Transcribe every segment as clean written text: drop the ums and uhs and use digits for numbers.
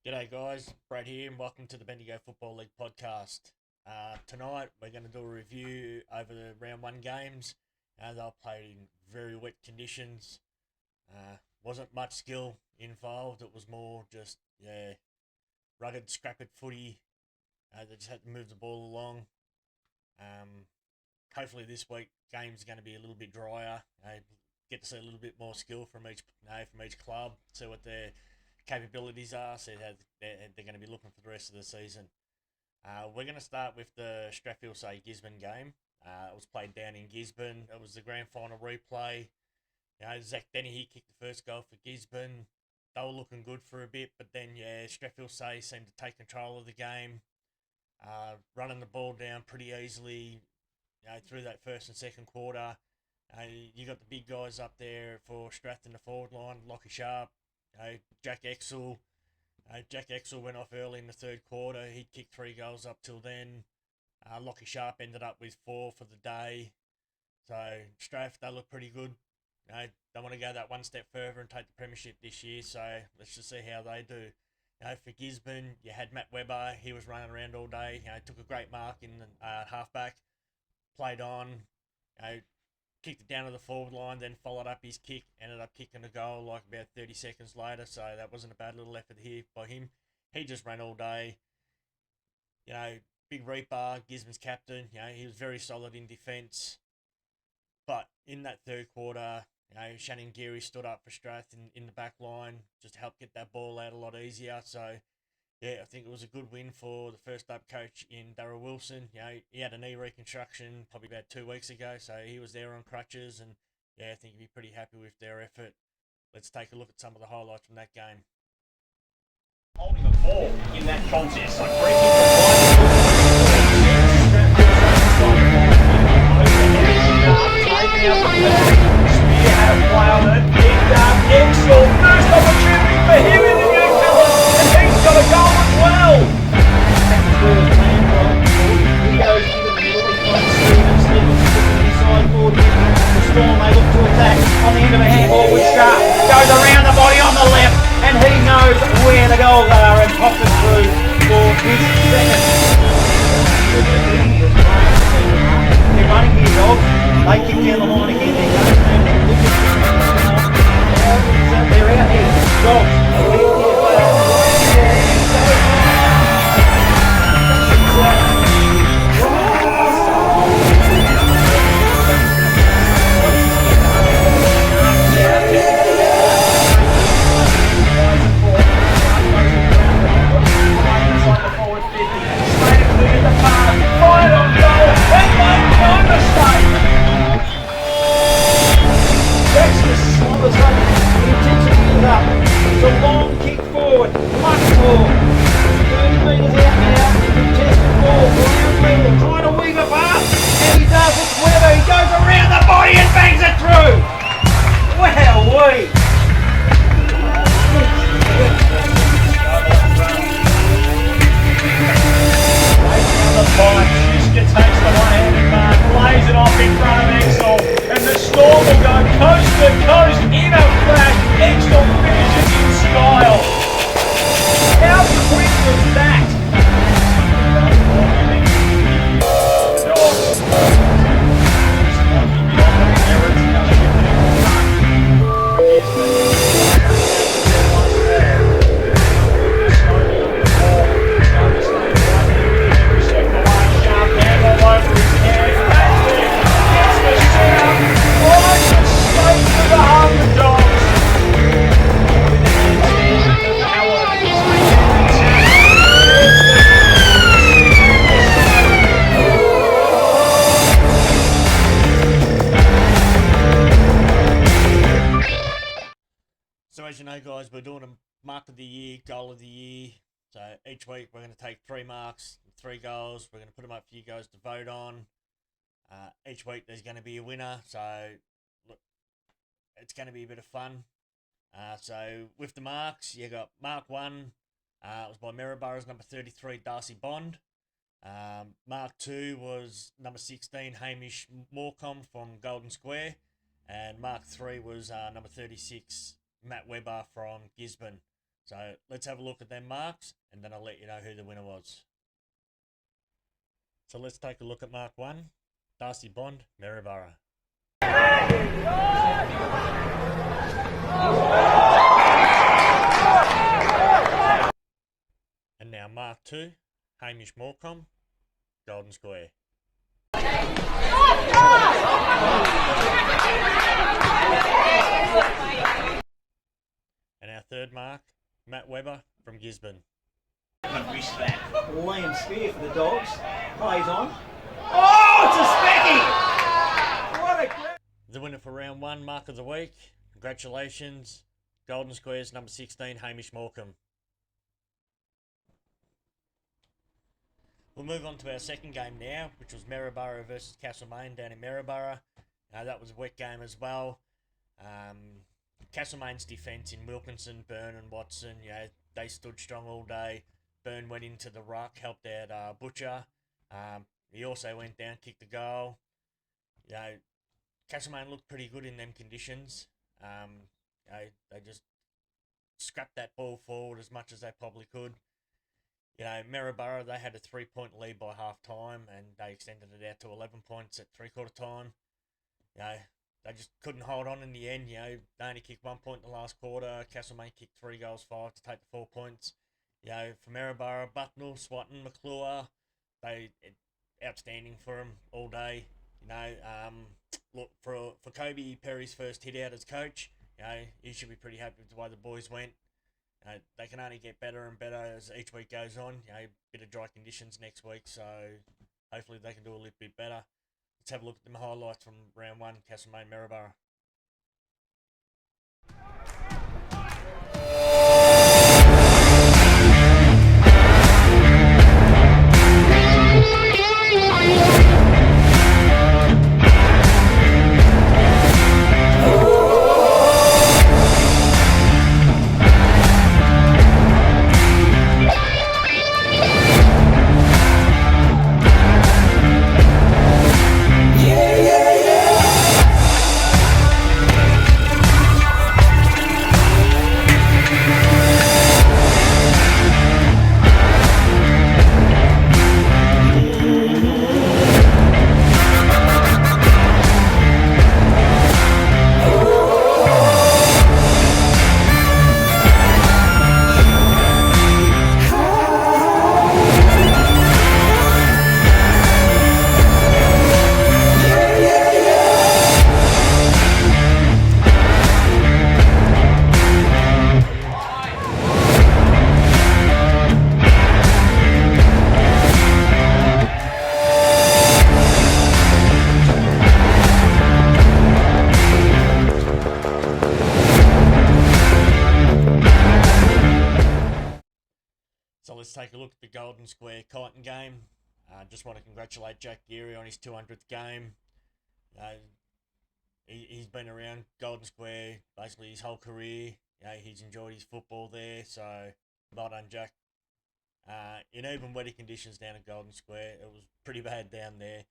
G'day guys, Brad here and welcome to the Bendigo Football League podcast. Tonight we're going to do a review over the round one games. They were played in very wet conditions. Wasn't much skill involved, it was more just, rugged, scrapid footy. They just had to move the ball along. Hopefully this week games are going to be a little bit drier. Get to see a little bit more skill from each club, see what their capabilities are, so they're going to be looking for the rest of the season. We're going to start with the Strathfield Say Gisborne game. It was played down in Gisborne. It was the grand final replay. Zach Denny kicked the first goal for Gisborne. They were looking good for a bit, but then Strathfield Say seemed to take control of the game, running the ball down pretty easily. Through that first and second quarter, you got the big guys up there for Strath in the forward line, Lockie Sharp. Jack Exel. Jack Exel went off early in the third quarter. He kicked 3 goals up till then. Lockie Sharp ended up with 4 for the day. So Strath, they look pretty good. They want to go that one step further and take the premiership this year. So let's just see how they do. For Gisborne, you had Matt Webber. He was running around all day. Took a great mark in the halfback. Played on. Kicked it down to the forward line, then followed up his kick, ended up kicking a goal like about 30 seconds later, so that wasn't a bad little effort here by him. He just ran all day. Big Reaper, Gisborne's captain, he was very solid in defence. But in that third quarter, Shannon Geary stood up for Strath in the back line, just to help get that ball out a lot easier, so I think it was a good win for the first up coach in Darryl Wilson. He had a knee reconstruction probably about 2 weeks ago, so he was there on crutches, and I think he'd be pretty happy with their effort. Let's take a look at some of the highlights from that game. Holding the ball in that contest, Spear had a play on it, picked up Exel, first opportunity for him in the new colours, and he's got a goal as well. He goes into the middle, he finds Stevens, inside forward. The Storm, they look to attack on the end of a handball with Sharp, goes around the body on the left, and he knows where the goals are and pops it through for his second. They're running here, dogs. They kick down the line again. They're out here. Dogs. It's a long kick forward, much more. 30 metres out now, contested ball, ground level, trying to weave it past, and he does it. Webber, he goes around the body and bangs it through. Wowee! The bite, Shiska takes the one-handed mark, lays it off in front of Exel, and the Storm will go coast to coast in a flash. Exel finishes in style. How quick was that? So as you know, guys, we're doing a mark of the year, goal of the year. So each week we're going to take 3 marks, 3 goals. We're going to put them up for you guys to vote on. Each week there's going to be a winner. So look, it's going to be a bit of fun. So with the marks, you got Mark 1. It was by Maryboro's number 33, Darcy Bond. Mark 2 was number 16, Hamish Morecombe from Golden Square. And Mark 3 was number 36, Matt Webber from Gisborne. So let's have a look at their marks, and then I'll let you know who the winner was. So let's take a look at Mark 1, Darcy Bond, Maryborough. And now Mark 2, Hamish Morecambe, Golden Square. And our third mark, Matt Webber from Gisborne. Risk that. Liam Spear for the Dogs. Plays on. Oh, it's a specky! What a grab! The winner for round 1, mark of the week. Congratulations, Golden Squares number 16, Hamish Morecambe. We'll move on to our second game now, which was Maryborough versus Castlemaine down in Maryborough. That was a wet game as well. Castlemaine's defence in Wilkinson, Byrne and Watson, they stood strong all day. Byrne went into the ruck, helped out Butcher. He also went down, kicked the goal. Castlemaine looked pretty good in them conditions. They just scrapped that ball forward as much as they probably could. Maryborough, they had a 3-point lead by half time, and they extended it out to 11 points at three-quarter time. They just couldn't hold on in the end. They only kicked 1 point in the last quarter. Castlemaine kicked 3 goals, 5 to take the 4 points. For Maryborough, Bucknell, Swatton, McClure, outstanding for them all day. Look, for Kobe Perry's first hit out as coach, he should be pretty happy with the way the boys went. They can only get better and better as each week goes on. Bit of dry conditions next week, so hopefully they can do a little bit better. Let's have a look at the highlights from round 1, Castlemaine Maryborough. So let's take a look at the Golden Square Kyneton game. Just want to congratulate Jack Geary on his 200th game. He's been around Golden Square basically his whole career. He's enjoyed his football there, so well done, Jack. In even wetter conditions down at Golden Square, it was pretty bad down there.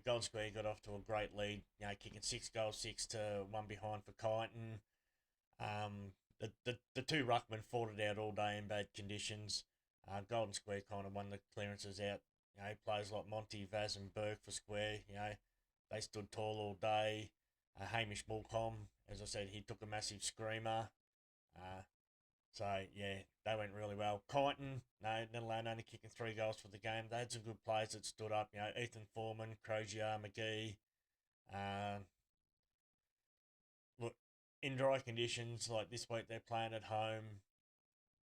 Golden Square got off to a great lead, kicking 6 goals, 6 to 1 behind for Kyneton. The two ruckmen fought it out all day in bad conditions. Golden Square kind of won the clearances out. Players like Monty, Vaz and Burke for Square, they stood tall all day. Hamish Morecambe, as I said, he took a massive screamer. They went really well. Kyneton, Netherland only kicking 3 goals for the game. They had some good players that stood up. Ethan Foreman, Crozier, McGee. Look, in dry conditions like this week, they're playing at home.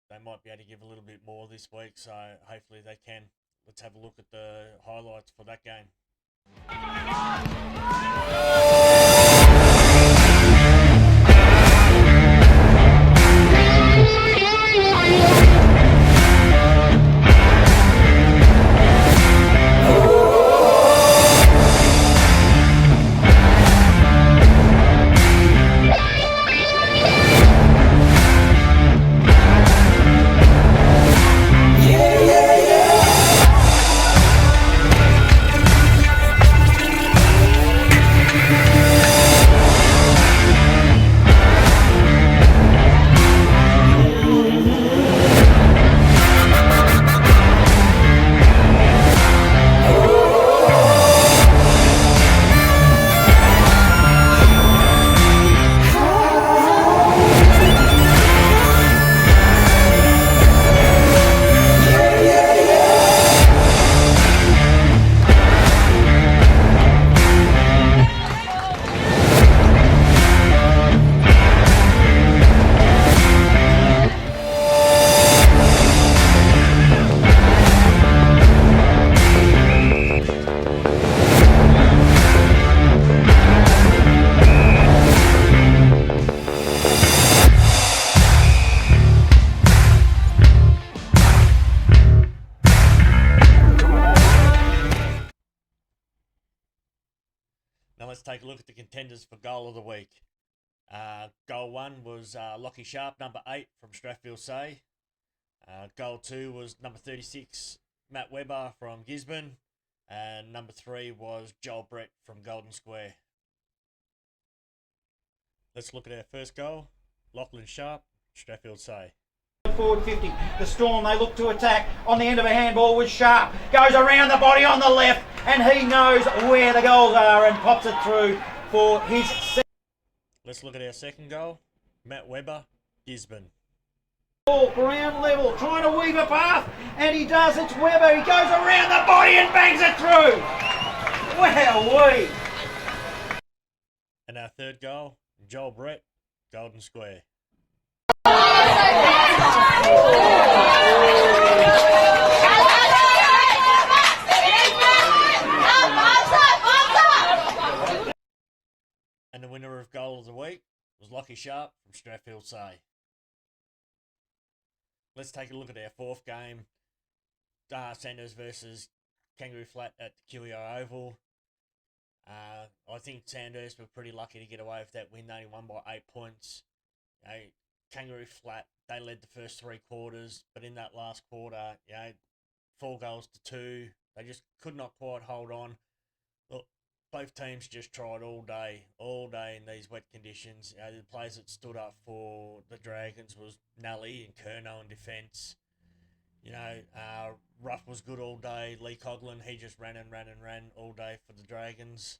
They might be able to give a little bit more this week, so hopefully they can. Let's have a look at the highlights for that game. take a look at the contenders for goal of the week. Goal 1 was Lockie Sharp, number 8 from Strathfield Say. Goal 2 was number 36, Matt Webber from Gisborne. And number 3 was Joel Brett from Golden Square. Let's look at our first goal. Lachlan Sharp, Strathfield Say. Forward 50. The Storm, they look to attack. On the end of a handball was Sharp. Goes around the body on the left, and he knows where the goals are and pops it through for his second. Let's look at our second goal. Matt Webber, Gisborne. Ball ground level, trying to weave a path, and he does. It's Webber. He goes around the body and bangs it through. Wowee! And our third goal, Joel Brett, Golden Square. And the winner of goal of the week was Lockie Sharp from Strathfield Say. Let's take a look at our fourth game. Sandhurst versus Kangaroo Flat at the QER Oval. I think Sandhurst were pretty lucky to get away with that win. They only won by 8 points. Kangaroo Flat, they led the first 3 quarters, but in that last quarter, 4 goals to 2. They just could not quite hold on. Look, both teams just tried all day in these wet conditions. The players that stood up for the Dragons was Nally and Curnow in defence. Ruff was good all day. Lee Coughlin, he just ran all day for the Dragons.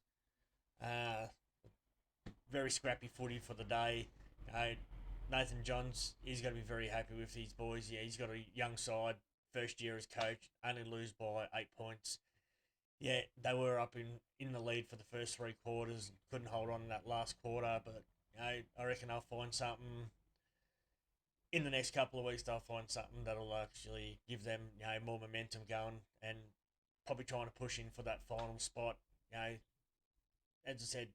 Very scrappy footy for the day. Nathan Johns, he's going to be very happy with these boys. Yeah, he's got a young side, first year as coach, only lose by 8 points. Yeah, they were up in the lead for the first 3 quarters, couldn't hold on in that last quarter, but I reckon they'll find something in the next couple of weeks. They'll find something that'll actually give them more momentum going, and probably trying to push in for that final spot. As I said,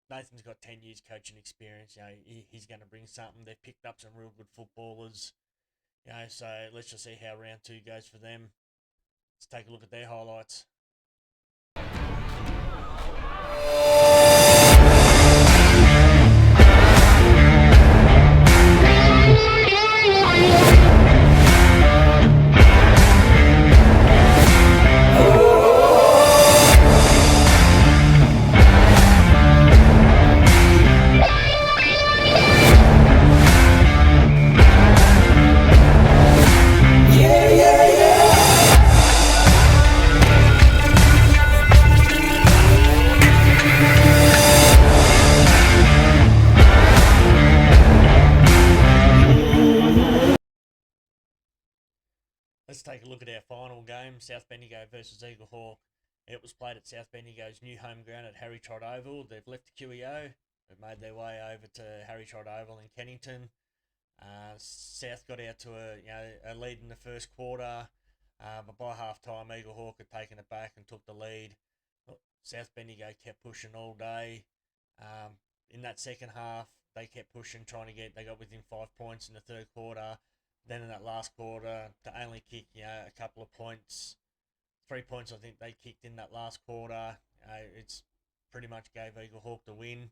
Nathan's got 10 years coaching experience. He's going to bring something. They've picked up some real good footballers. So let's just see how round 2 goes for them. Let's take a look at their highlights. Let's take a look at our final game, South Bendigo versus Eagle Hawk. It was played at South Bendigo's new home ground at Harry Trott Oval. They've left the QEO. They've made their way over to Harry Trott Oval in Kennington. South got out to a lead in the first quarter, but by half time, Eagle Hawk had taken it back and took the lead. South Bendigo kept pushing all day. In that second half, they kept pushing, they got within 5 points in the third quarter. Then in that last quarter, to only kick a couple of points, 3 points I think they kicked in that last quarter. It's pretty much gave Eagle Hawk the win.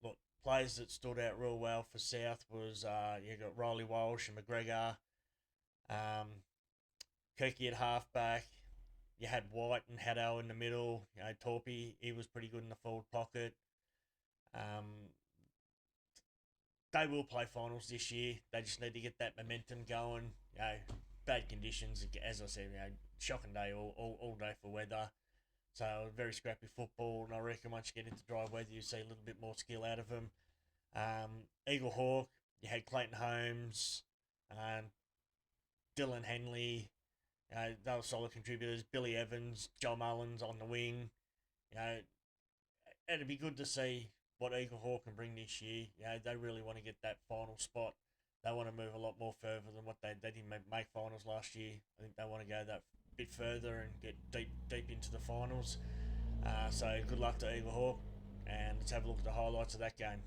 Look, players that stood out real well for South was you got Riley Walsh and McGregor. Kirky at halfback. You had White and Haddo in the middle. Torpy, he was pretty good in the forward pocket. They will play finals this year. They just need to get that momentum going. Bad conditions, as I said, shocking day all day for weather. So very scrappy football, and I reckon once you get into dry weather, you see a little bit more skill out of them. Eagle Hawk, you had Clayton Holmes, Dylan Henley. They were solid contributors. Billy Evans, Joel Mullins on the wing. It'd be good to see what Eagle Hawk can bring this year. They really want to get that final spot. They want to move a lot more further than what they didn't make finals last year. I think they want to go that bit further and get deep into the finals. So good luck to Eagle Hawk, and let's have a look at the highlights of that game.